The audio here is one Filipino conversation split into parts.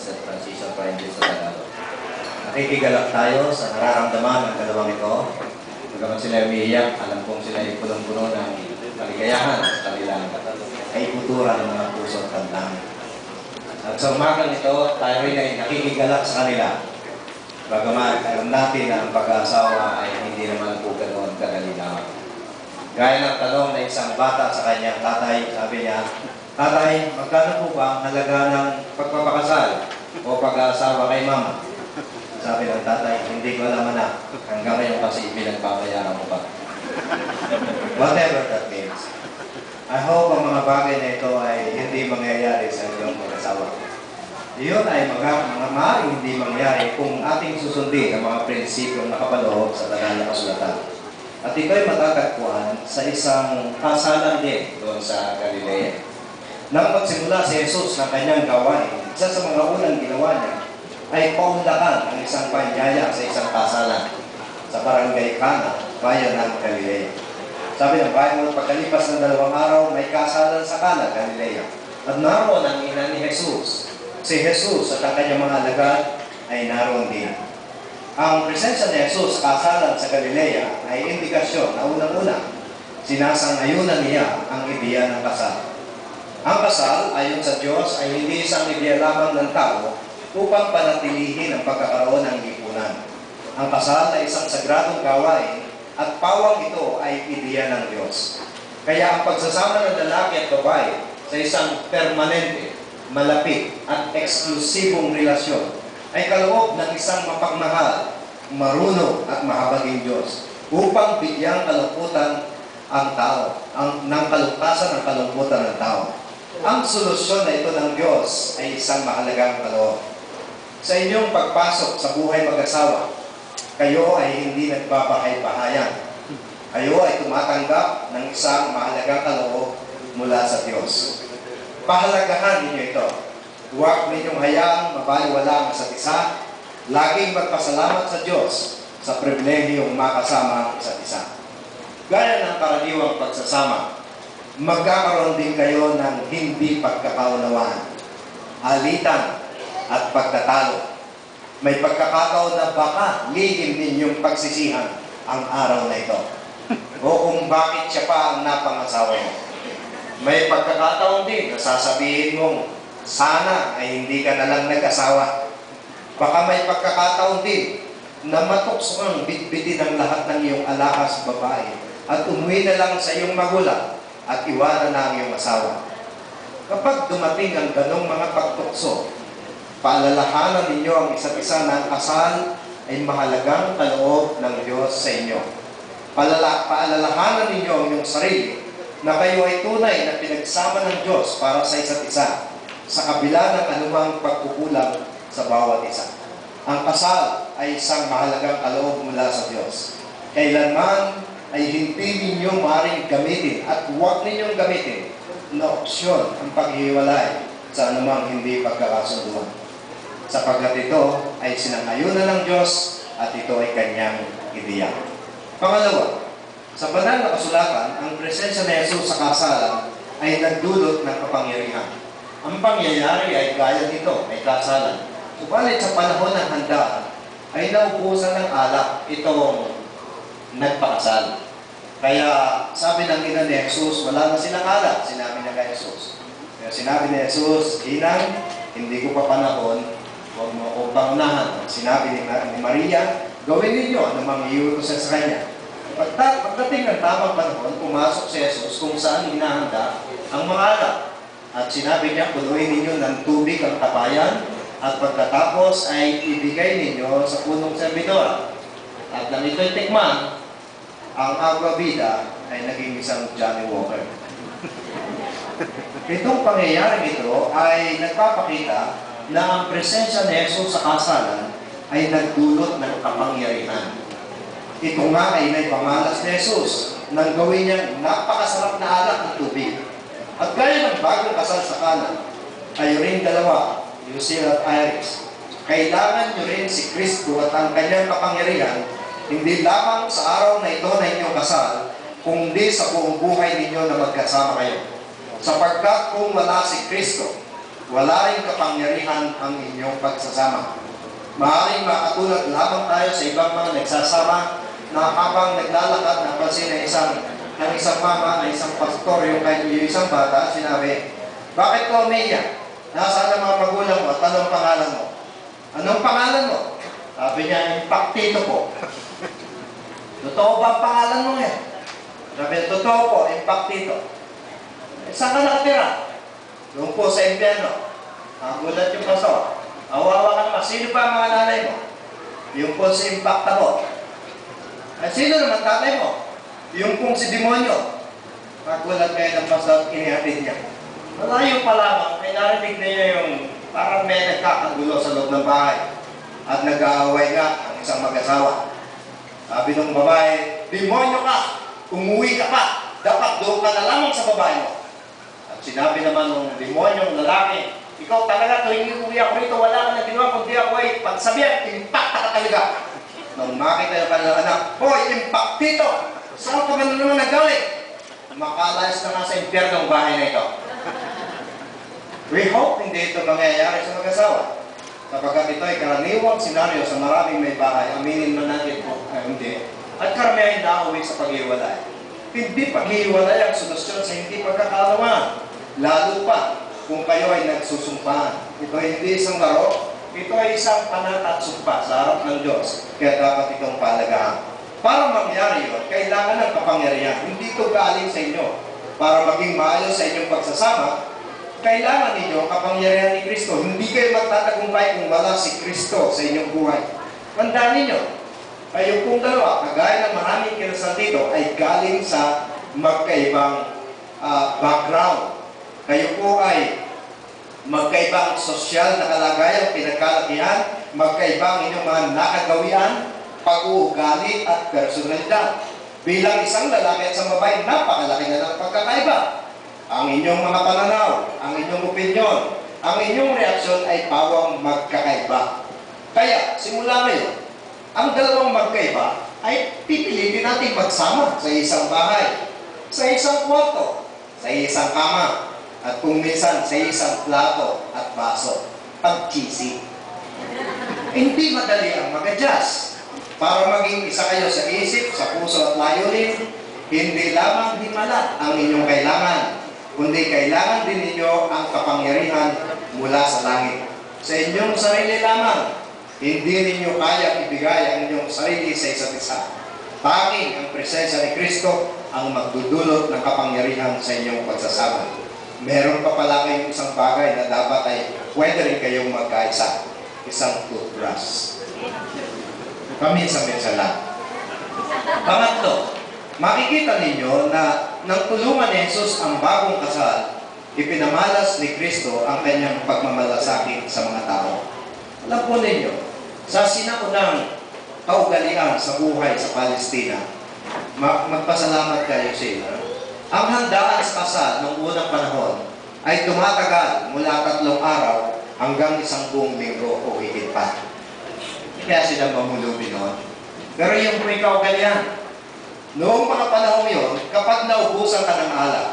St. Francisco Friendly sa Tagalog. Nakikigalak tayo sa nararamdaman ng dalawang ito. Pagkaman sila umiiyak, alam kong sila ay punong-puno ng kaligayahan sa kanilang ay putura ng mga puso at tandang. At sa umagang ito, tayo rin ay nakikigalak sa kanila. Bagaman, alam natin na ang pag-aasawa ay hindi naman po ganoon kadalinaw. Gaya ng tanong na isang bata sa kanyang tatay, sabi niya, "Tatay, magkano po ba ang halaga ng pagpapakasal o pag-aasawa kay mama?" Sabi ng tatay, "Hindi ko alam na. Hanggang ngayon kasi pinagpapayaran mo pa." Whatever that means. I hope ang mga bagay na ito ay hindi mangyayari sa inyong mag-asawa. Iyon ay mga maaaring hindi mangyayari kung ating susundin ang mga prinsipyong nakapaloob sa banal na kasulatan. At ito ay matatagpuan sa isang kasalan din doon sa Galilea. Nang magsimula si Jesus ng kanyang gawain, isa sa mga unang ginawa niya ay paunlakan ang isang panyaya sa isang kasalan sa barangay Cana, bayan ng Galilea. Sabi ng Bible, pagkalipas ng 2 araw, may kasalan sa Cana, Galilea. At naroon ang ina ni Jesus. Si Jesus at ang kanyang mga alagad ay naroon din. Ang presensya ni Jesus sa kasalan sa Galilea ay indikasyon na unang-una, sinasang-ayunan niya ang ideya ng kasal. Ang kasal, ayon sa Diyos, ay hindi isang ideya lamang ng tao upang panatilihin ang pagkakaroon ng lipunan. Ang kasal ay isang sagradong gawain at pawang ito ay ideya ng Diyos. Kaya ang pagsasama ng lalaki at babae sa isang permanente, malapit at eksklusibong relasyon ay kaloob ng isang mapagmahal, marunong at mahabaging Diyos upang bigyang kalungkutan ang tao, ng kalungkasan ang kalungkutan ng tao. Ang solusyon na ito ng Diyos ay isang mahalagang kaloob. Sa inyong pagpasok sa buhay mag-asawa, kayo ay hindi nagbabahay-bahayan. Kayo ay tumatanggap ng isang mahalagang kaloob mula sa Diyos. Pahalagahan ninyo ito. Huwag ninyong hayaang mabaliwala ang isa't isa. Laging magpasalamat sa Diyos sa pribilehiyong makasama ang isa't isa. Gaya ng karaniwang pagsasama, magkakaroon din kayo ng hindi pagkakaunawaan, alitan at pagtatalo. May pagkakataon na baka lihim ninyong pagsisihan ang araw na ito o kung bakit siya pa ang napangasawa mo. May pagkakataon din na sasabihin mong, sana ay hindi ka na lang nag-asawa. Baka may pagkakataon din na matukso kang bitbitin ang lahat ng iyong alahas babae at umuwi na lang sa iyong magulang at iwanan na ang iyong asawa. Kapag dumating ang ganong mga pagtukso, paalalahanan ninyo ang isa't isa na ang kasal ay mahalagang kaloob ng Diyos sa inyo. Paalalahanan ninyo ang inyong sarili na kayo ay tunay na pinagsama ng Diyos para sa isa't isa, sa kabila ng anumang pagkukulang sa bawat isa. Ang kasal ay isang mahalagang kaloob mula sa Diyos. Kailanman ay hindi ninyo maaaring gamitin at huwag ninyong gamitin na opsyon ang paghihiwalay sa anumang hindi pagkakasunduan. Sapagkat ito ay sinangayunan ng Diyos at ito ay kanyang ideya. Pangalawa, sa banal na kasulatan, ang presensya ni Jesus sa kasalan ay nagdulot ng kapangyarihan. Ang pangyayari ay gaya nito, may kasalan. Subalit sa panahon ng handaan, ay naubusan ng alak itong nagpakasal. Kaya sabi ng ina ni Jesus, wala na silang alak, sinabi niya kay Jesus. Kaya sinabi ni Jesus, "Inang, hindi ko pa panahon, huwag mo akong pangunahan." Sinabi ni Maria, "Gawin ninyo ano mang iutos sa kanya." Pagdating ng tamang panahon, pumasok si Jesus kung saan hinahanda ang mga alak. At sinabi niya, "Punuin ninyo ng tubig ang tapayan at pagkatapos ay ibigay ninyo sa punong servidora." At nang ito'y tikman, ang Agua Vida ay naging isang Johnny Walker. Itong pangyayaring ito ay nagpapakita na ang presensya ni Jesus sa kasalan ay nagdulot ng kapangyarihan. Ito nga ay naipamalas ni Jesus nang gawin niyang napakasarap na alak ng tubig. At gaya ng bagong kasal sa Cana, kayo rin dalawa, Lucille at Iris, kailangan nyo rin si Kristo at ang kanyang kapangyarihan, hindi lamang sa araw na ito na inyong kasal, kundi sa buong buhay ninyo na magkasama kayo. Sapagkat kung wala si Kristo, wala ring kapangyarihan ang inyong pagsasama. Maaaring makatulad lamang tayo sa ibang mga nagsasama na habang naglalakad, napansin na isang mama, na isang pastor, yung isang bata, sinabi, bakit ko umiiyak? Nasaan ang mga magulang mo at anong pangalan mo? Anong pangalan mo? Sabi niya, Impactito po. Totoo ba ang pangalan mo yan? Sabi niya, totoo po, Impactito. Saan ka nakatira? Doon po sa impyerno. Nagulat yung pastor. Awawa ka naman. Sino pa ang mga nanay mo? Yung po si Impacta po. At sino naman tatay mo? Yung pong si Demonyo. Nagulat kayo ng pastor, inihatid niya. Malayo pa lamang, ay narinig niya yung parang may nagkakagulo sa loob ng bahay. At nag-aaway nga ang isang mag-asawa. Sabi ng babae, Demonyo ka! Umuwi ka pa! Dapat doon ka na lamang sa babae mo. At sinabi naman ng demonyong lalaki, ikaw talaga, tuwing uwi ako rito, wala ka na ginawa, kundi ako ay pagsabihan, impacta ka talaga. Nung makita yung kanilang anak, hoy, Impactito! Saan ka ba na naman nagaling? Makalayas na nga sa impyerno ng bahay na ito. We hope hindi ito mangyayari sa mag-asawa. Sapagkat ito ay karaniwang senaryo sa maraming may bahay, aminin man natin po, hindi. At karamihan nauwi sa paghiwalay. Hindi paghiwalay ang solusyon sa hindi pagkakaalaman. Lalo pa kung kayo ay nagsusumpahan. Ito ay hindi isang laro. Ito ay isang panat at sumpa sa harap ng Diyos. Kaya dapat itong palagahan. Para mangyari yun, kailangan ng kapangyarihan. Hindi ito galing sa inyo. Para maging maayos sa inyong pagsasama, kailangan ninyo kapangyarihan ni Kristo. Hindi kayo magtatagumpay kung wala si Kristo sa inyong buhay. Tandaan ninyo, kayo pong dalawa, kagaya ng maraming kinasal dito, ay galing sa magkaibang background. Kayo po ay magkaibang sosyal na kalagayan, pinagkalakihan, magkaibang inyong mga nakagawian, pag-uugali at personalidad. Bilang isang lalaki at isang babae, napakalaki na ng pagkakaiba. Ang inyong mga pananaw, ang inyong opinyon, ang inyong reaksyon ay pawang magkakaiba. Kaya, simula ngayon, ang dalawang magkaiba ay pipilitin natin magsama sa isang bahay, sa isang kwarto, sa isang kama, at kung minsan sa isang plato at baso. Pag-cheesy. Hindi madali ang mag-adjust. Para maging isa kayo sa isip, sa puso at layunin, hindi lamang himala ang inyong kailangan, kundi kailangan din ninyo ang kapangyarihan mula sa langit. Sa inyong sarili lamang, hindi ninyo kaya ibigay ang inyong sarili sa isa't isa. Tanging ang presensya ni Kristo ang magdudulot ng kapangyarihan sa inyong pagsasama. Meron pa pala kayong isang bagay na dapat ay pwede rin kayong magkaisa. Isang toothbrush. Paminsan-minsan lang. Pangatlo, makikita ninyo na nang tulungan ni Jesus ang bagong kasal, ipinamalas ni Kristo ang kanyang pagmamalasakit sa mga tao. Alam po ninyo, sa sinaunang kaugalian sa buhay sa Palestina, magpasalamat kayo sila. Ang handaan sa kasal ng unang panahon ay tumatagal mula 3 araw hanggang 1 buong linggo o higit pa. Kaya sila mamulubi noon. Pero yung may kaugalian, noong mga panahon yun, kapag naubusan ka ng alak,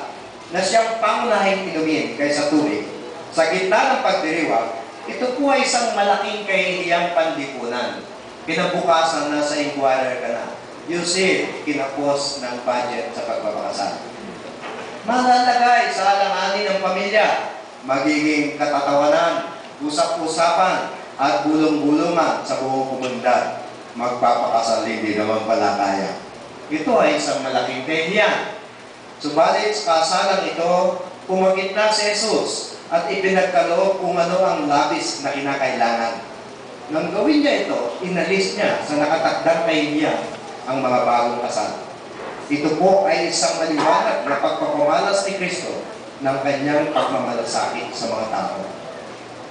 na siyang pangunahing inumin kaysa tubig, sa gitna ng pagdiriwang, ito po ay isang malaking kahihiyang panlipunan. Kinabukasan na sa inquirer ka na. You see, kinapos ng budget sa pagpapakasal. Malalagay sa alanganin ng pamilya, magiging katatawanan, usap-usapan, at bulong-bulungan sa buong komunidad. Magpapakasal hindi naman pala kaya. Ito ay isang malaking kahihiyan. Subalit sa kasalang ito, pumagitna si Jesus at ipinagkaloob kung ano ang labis na kinakailangan. Nang gawin niya ito, inalis niya sa nakatakdang kahihiyan ang mga bagong kasal. Ito po ay isang maliwanag na pagpapamalas ni Kristo ng kanyang pagmamalasakit sa mga tao.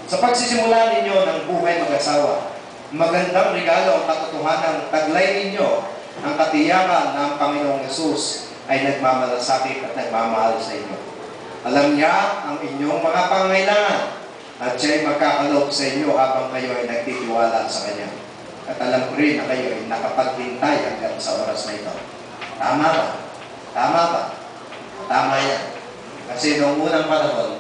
Sa pagsisimula ninyo ng buhay mag-asawa, magandang regalo ang katotohanan, taglay ninyo ang katiyakan na ang Panginoong Yesus ay nagmamalasakit at nagmamahal sa inyo. Alam niya ang inyong mga pangailangan at siya'y magkakaloob sa inyo habang kayo ay nagtitiwala sa Kanya. At alam ko rin na kayo ay nakapaghintay hanggang sa oras na ito. Tama ba? Tama ba? Tama yan. Kasi noong unang panahon,